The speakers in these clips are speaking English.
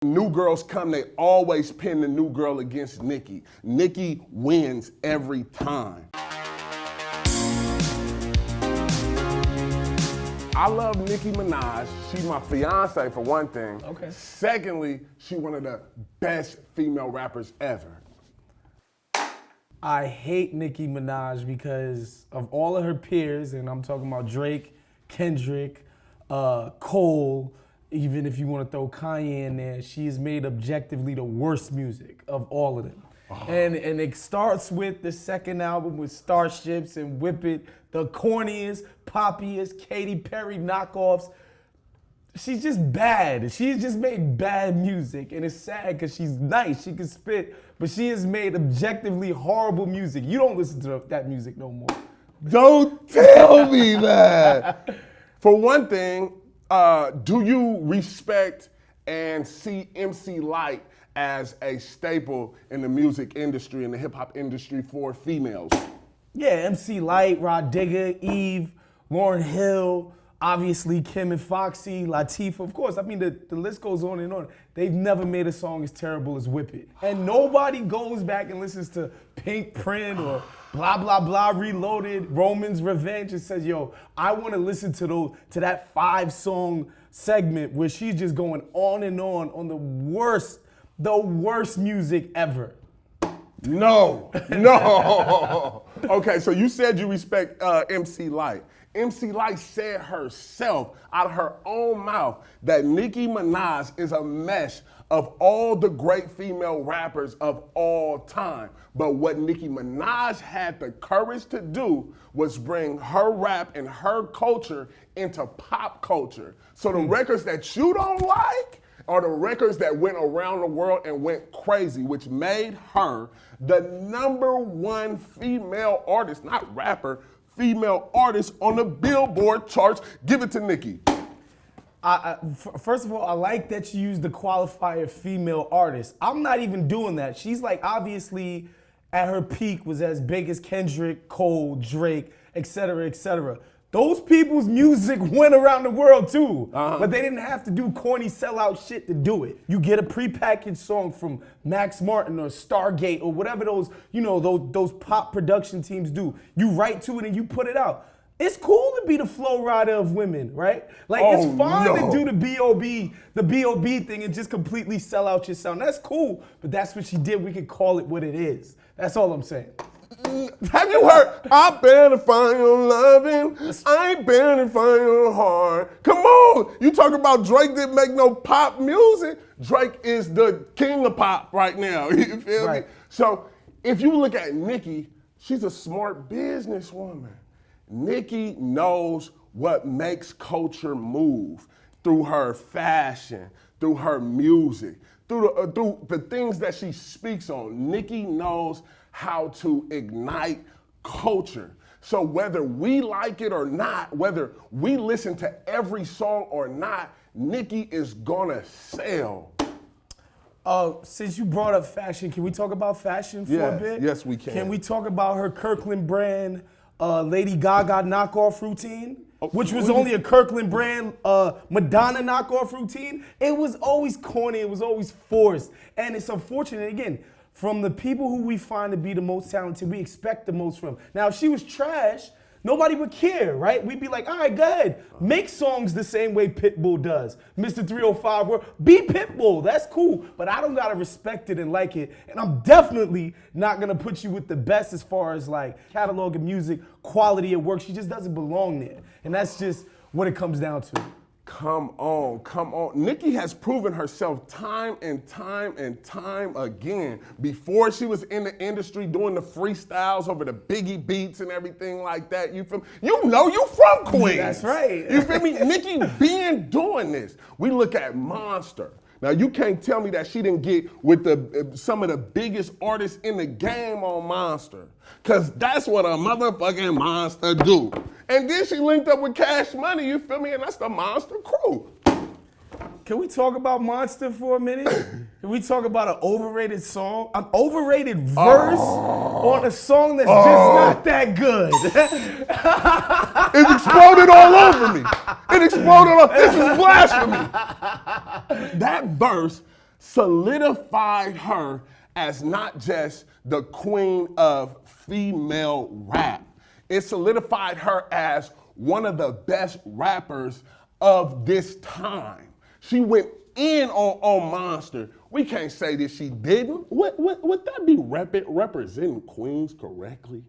New girls come, they always pin the new girl against Nicki. Nicki wins every time. I love Nicki Minaj. She's my fiance for one thing. Okay. Secondly, she's one of the best female rappers ever. I hate Nicki Minaj because of all of her peers, and I'm talking about Drake, Kendrick, Cole, even if you want to throw Kanye in there, she has made objectively the worst music of all of them. Oh. And it starts with the second album with Starships and Whip It, the corniest, poppiest, Katy Perry knockoffs. She's just bad. She's just made bad music, and it's sad because she's nice, she can spit, but she has made objectively horrible music. You don't listen to that music no more. Don't tell me that. For one thing, do you respect and see MC Lyte as a staple in the music industry, in the hip hop industry for females? Yeah, MC Lyte, Rod Digger, Eve, Lauryn Hill, obviously Kim and Foxy, Latifah, of course. I mean, the list goes on and on. They've never made a song as terrible as Whip It. And nobody goes back and listens to Pink Print or Blah Blah Blah Reloaded, Roman's Revenge, and says, yo, I want to listen to that 5-song segment where she's just going on and on the worst music ever. No. Okay, so you said you respect MC Lyte. MC Lyte said herself, out of her own mouth, that Nicki Minaj is a mesh of all the great female rappers of all time. But what Nicki Minaj had the courage to do was bring her rap and her culture into pop culture. So the records that you don't like are the records that went around the world and went crazy, which made her the #1 female artist, not rapper, female artist on the Billboard charts. Give it to Nicki. First of all, I like that you used the qualifier female artist. I'm not even doing that. She's like obviously at her peak was as big as Kendrick, Cole, Drake, etc., etc. Those people's music went around the world too, but they didn't have to do corny sellout shit to do it. You get a prepackaged song from Max Martin or Stargate or whatever those pop production teams do. You write to it and you put it out. It's cool to be the Flo Rida of women, right? Like it's fine to do the B.O.B. thing and just completely sell out your sound. That's cool, but that's what she did. We can call it what it is. That's all I'm saying. Have you heard, I better find your loving, I better find your heart. Come on, you talk about Drake didn't make no pop music. Drake is the king of pop right now, you feel me? So if you look at Nicki, she's a smart businesswoman. Nicki knows what makes culture move through her fashion, through her music, through the things that she speaks on. Nicki knows how to ignite culture. So whether we like it or not, whether we listen to every song or not, Nicki is gonna sell. Since you brought up fashion, can we talk about fashion for a bit? Yes, we can. Can we talk about her Kirkland brand Lady Gaga knockoff routine? Which was only a Kirkland brand Madonna knockoff routine. It was always corny, it was always forced. And it's unfortunate, again, from the people who we find to be the most talented, we expect the most from. Now, if she was trash, nobody would care, right? We'd be like, all right, go ahead. Make songs the same way Pitbull does. Mr. 305 World, be Pitbull, that's cool. But I don't gotta respect it and like it. And I'm definitely not gonna put you with the best as far as like catalog of music, quality of work. She just doesn't belong there. And that's just what it comes down to. Come on. Nicki has proven herself time and time again. Before she was in the industry doing the freestyles over the Biggie beats and everything like that, you feel me? You know you from Queens. That's right. You feel me? Nicki been doing this. We look at Monster. Now you can't tell me that she didn't get with some of the biggest artists in the game on Monster. Cause that's what a motherfucking monster do. And then she linked up with Cash Money, you feel me? And that's the Monster crew. Can we talk about Monster for a minute? Can we talk about an overrated song? An overrated verse on a song that's just not that good. It exploded all over me. It exploded all. This is blasphemy. That verse solidified her as not just the queen of female rap. It solidified her as one of the best rappers of this time. She went in on Monster. We can't say that she didn't. Would that be representing queens correctly?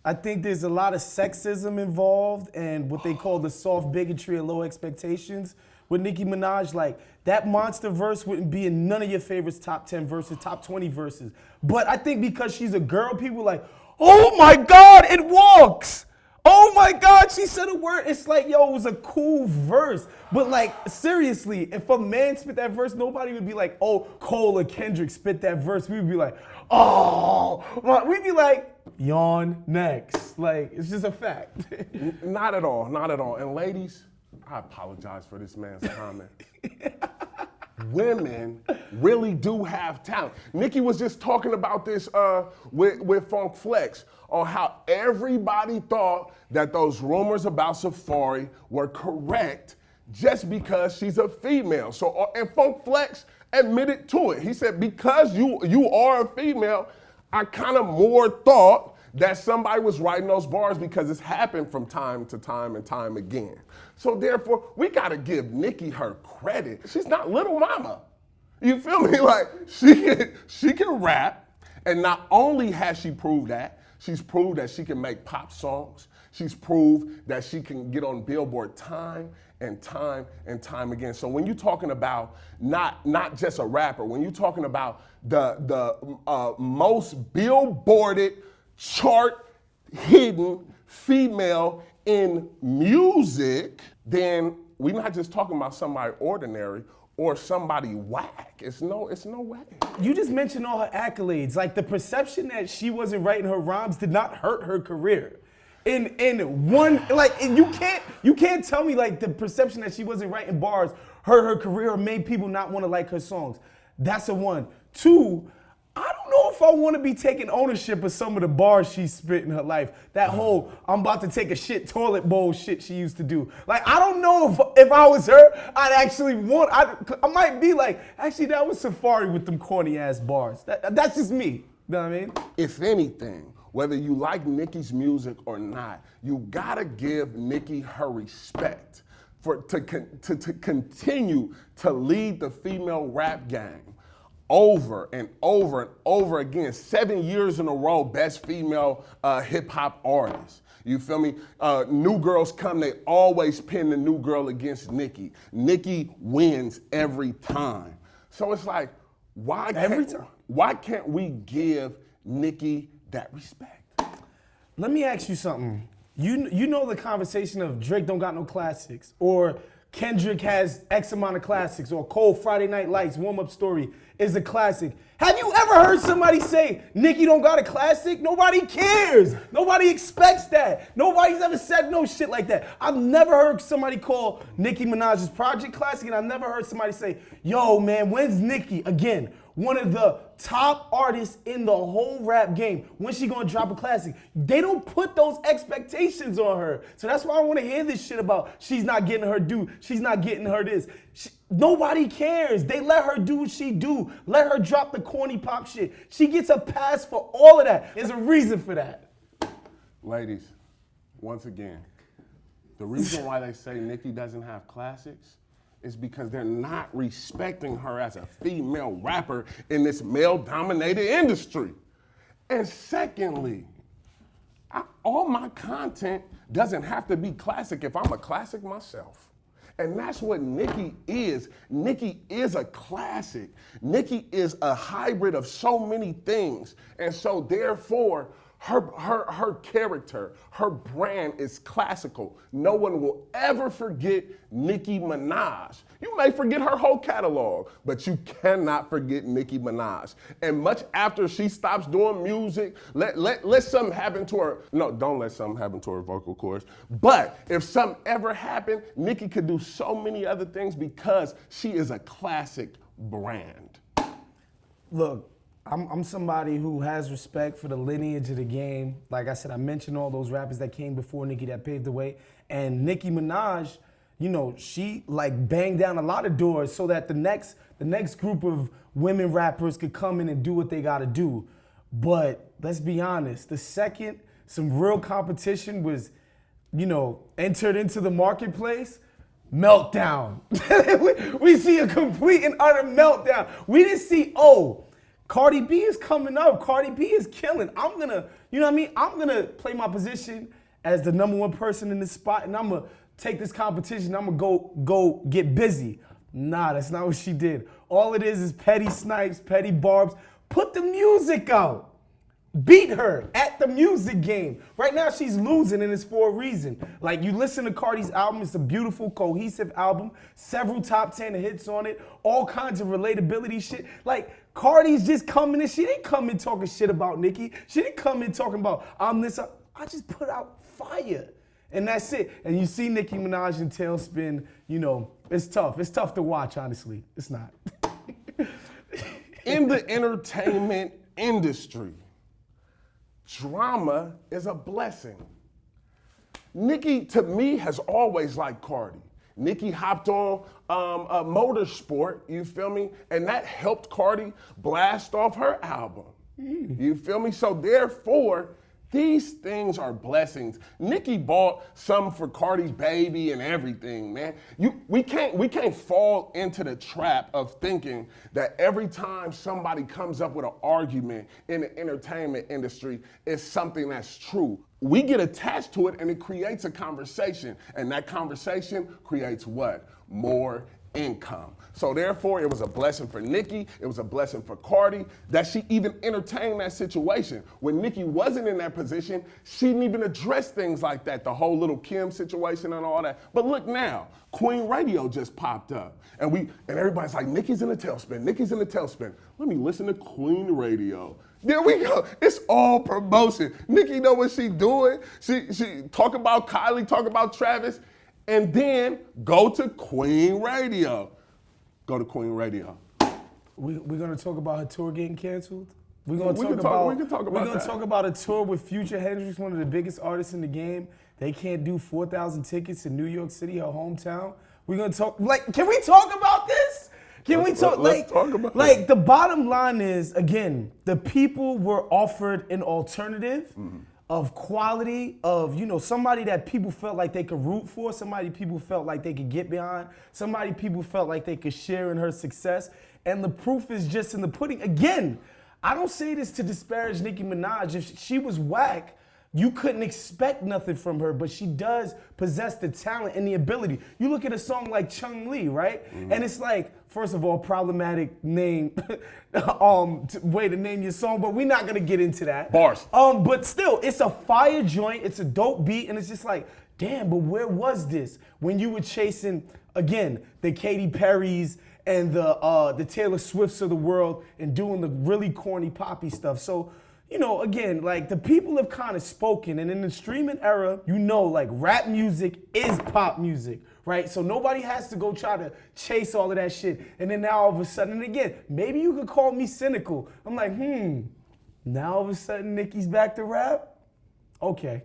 I think there's a lot of sexism involved and what they call the soft bigotry and low expectations with Nicki Minaj. Like, that Monster verse wouldn't be in none of your favorites' top 10 verses, top 20 verses. But I think because she's a girl, people are like, oh my God, it walks. Oh my God, she said a word. It's like, yo, it was a cool verse. But like, seriously, if a man spit that verse, nobody would be like, oh, Cole or Kendrick spit that verse. We would be like, oh. We'd be like, yawn, next. Like, it's just a fact. Not at all, not at all. And ladies, I apologize for this man's comment. Women really do have talent. Nicki was just talking about this with Funk Flex on how everybody thought that those rumors about Safari were correct just because she's a female. So, and Funk Flex admitted to it. He said, because you are a female, I kind of more thought that somebody was writing those bars because it's happened from time to time and time again. So therefore, we gotta give Nicki her credit. She's not Little Mama. You feel me? Like, she can rap, and not only has she proved that, she's proved that she can make pop songs. She's proved that she can get on Billboard time and time and time again. So when you're talking about not just a rapper, when you're talking about the most billboarded, chart-hidden female in music, then we're not just talking about somebody ordinary or somebody whack. It's no way. You just mentioned all her accolades. Like, the perception that she wasn't writing her rhymes did not hurt her career. In one, like, you can't tell me like the perception that she wasn't writing bars hurt her career or made people not want to like her songs. That's a one. Two, I don't know if I want to be taking ownership of some of the bars she spit in her life. That whole I'm about to take a shit toilet bowl shit she used to do. Like, I don't know if I was her, I'd actually want, I might be like, actually that was Safari with them corny ass bars. That's just me. You know what I mean? If anything, whether you like Nicki's music or not, you gotta give Nicki her respect to continue to lead the female rap game over and over and over again. 7 years in a row, best female hip hop artist. You feel me? New girls come, they always pin the new girl against Nicki. Nicki wins every time. So it's like, why can't we give Nicki that respect? Let me ask you something. You know the conversation of Drake don't got no classics, or Kendrick has X amount of classics, or Cole Friday Night Lights warm-up story is a classic. Have you ever heard somebody say Nicki don't got a classic? Nobody cares. Nobody expects that. Nobody's ever said no shit like that. I've never heard somebody call Nicki Minaj's project classic, and I've never heard somebody say, yo man, when's Nicki, again, one of the top artists in the whole rap game, when's she gonna drop a classic? They don't put those expectations on her. So that's why I wanna hear this shit about she's not getting her due, she's not getting her this. Nobody cares. They let her do what she do. Let her drop the corny pop shit. She gets a pass for all of that. There's a reason for that. Ladies, once again, the reason why they say Nicki doesn't have classics is because they're not respecting her as a female rapper in this male-dominated industry. And secondly, all my content doesn't have to be classic if I'm a classic myself. And that's what Nicki is. Nicki is a classic. Nicki is a hybrid of so many things. And so therefore, her character, her brand is classical. No one will ever forget Nicki Minaj. You may forget her whole catalog, but you cannot forget Nicki Minaj. And much after she stops doing music, let something happen to her. No, don't let something happen to her vocal cords. But if something ever happened, Nicki could do so many other things because she is a classic brand. Look, I'm somebody who has respect for the lineage of the game. Like I said, I mentioned all those rappers that came before Nicki that paved the way. And Nicki Minaj, she like banged down a lot of doors so that the next group of women rappers could come in and do what they gotta do. But let's be honest, the second some real competition was, entered into the marketplace, meltdown. we see a complete and utter meltdown. We didn't see, Cardi B is coming up. Cardi B is killing. I'm gonna, I'm gonna play my position as the number one person in this spot, and I'm gonna take this competition. I'm gonna go get busy. Nah, that's not what she did. All it is petty snipes, petty barbs. Put the music out. Beat her at the music game. Right now she's losing, and it's for a reason. Like, you listen to Cardi's album, it's a beautiful, cohesive album. Several top 10 hits on it. All kinds of relatability shit. Like, Cardi's just coming in. She didn't come in talking shit about Nicki. She didn't come in talking about, I'm this. I just put out fire. And that's it. And you see Nicki Minaj in Tailspin, it's tough. It's tough to watch, honestly. It's not. In the entertainment industry, drama is a blessing. Nicki, to me, has always liked Cardi. Nicki hopped on a motorsport, you feel me? And that helped Cardi blast off her album. You feel me? So therefore, these things are blessings. Nicki bought some for Cardi's baby and everything, man. We can't fall into the trap of thinking that every time somebody comes up with an argument in the entertainment industry, it's something that's true. We get attached to it and it creates a conversation. And that conversation creates what? More income. So therefore, it was a blessing for Nicki, it was a blessing for Cardi, that she even entertained that situation. When Nicki wasn't in that position, she didn't even address things like that, the whole Little Kim situation and all that. But look now, Queen Radio just popped up. And everybody's like, Nicki's in the tailspin, Nicki's in the tailspin. Let me listen to Queen Radio. There we go. It's all promotion. Nicki know what she doing. She talk about Kylie, talk about Travis, and then go to Queen Radio. Go to Queen Radio. We're gonna talk about her tour getting canceled. We're We can talk about a tour with Future Hendrix, one of the biggest artists in the game. They can't do 4,000 tickets in New York City, her hometown. We're gonna talk. Can we talk about this? Let's talk about it. The bottom line is, again, the people were offered an alternative of quality, of somebody that people felt like they could root for, somebody people felt like they could get behind, somebody people felt like they could share in her success, and the proof is just in the pudding. Again, I don't say this to disparage Nicki Minaj. If she was whack, you couldn't expect nothing from her, but she does possess the talent and the ability. You look at a song like Chung Lee, right? And it's like, first of all, problematic name, way to name your song, but we're not gonna get into that. Bars. But still, it's a fire joint, it's a dope beat, and it's just like, damn, but where was this when you were chasing, again, the Katy Perrys and the Taylor Swifts of the world and doing the really corny poppy stuff? So, again, the people have kind of spoken, and in the streaming era, rap music is pop music, right? So nobody has to go try to chase all of that shit. And then now all of a sudden, and again, maybe you could call me cynical. I'm like, now all of a sudden Nicki's back to rap? Okay.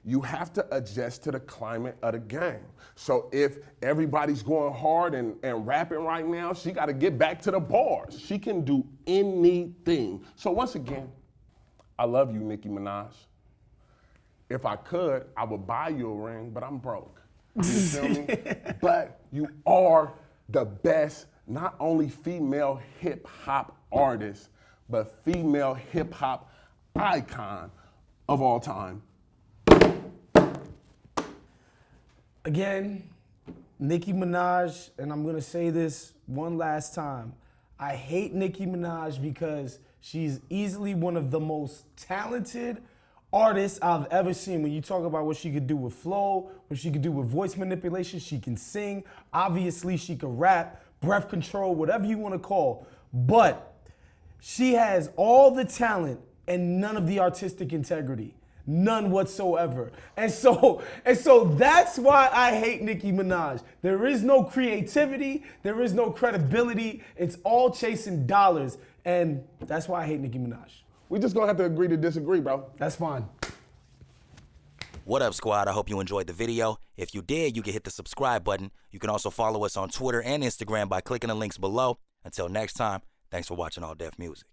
You have to adjust to the climate of the game. So if everybody's going hard and rapping right now, she got to get back to the bars. She can do anything. So once again, I love you, Nicki Minaj. If I could, I would buy you a ring, but I'm broke. You feel me? But you are the best, not only female hip hop artist, but female hip hop icon of all time. Again, Nicki Minaj, and I'm gonna say this one last time. I hate Nicki Minaj because she's easily one of the most talented artists I've ever seen. When you talk about what she could do with flow, what she could do with voice manipulation, she can sing. Obviously, she could rap, breath control, whatever you wanna call. But she has all the talent and none of the artistic integrity. None whatsoever. And so that's why I hate Nicki Minaj. There is no creativity, there is no credibility. It's all chasing dollars. And that's why I hate Nicki Minaj. We just gonna have to agree to disagree, bro. That's fine. What up, squad? I hope you enjoyed the video. If you did, you can hit the subscribe button. You can also follow us on Twitter and Instagram by clicking the links below. Until next time, thanks for watching All Def Music.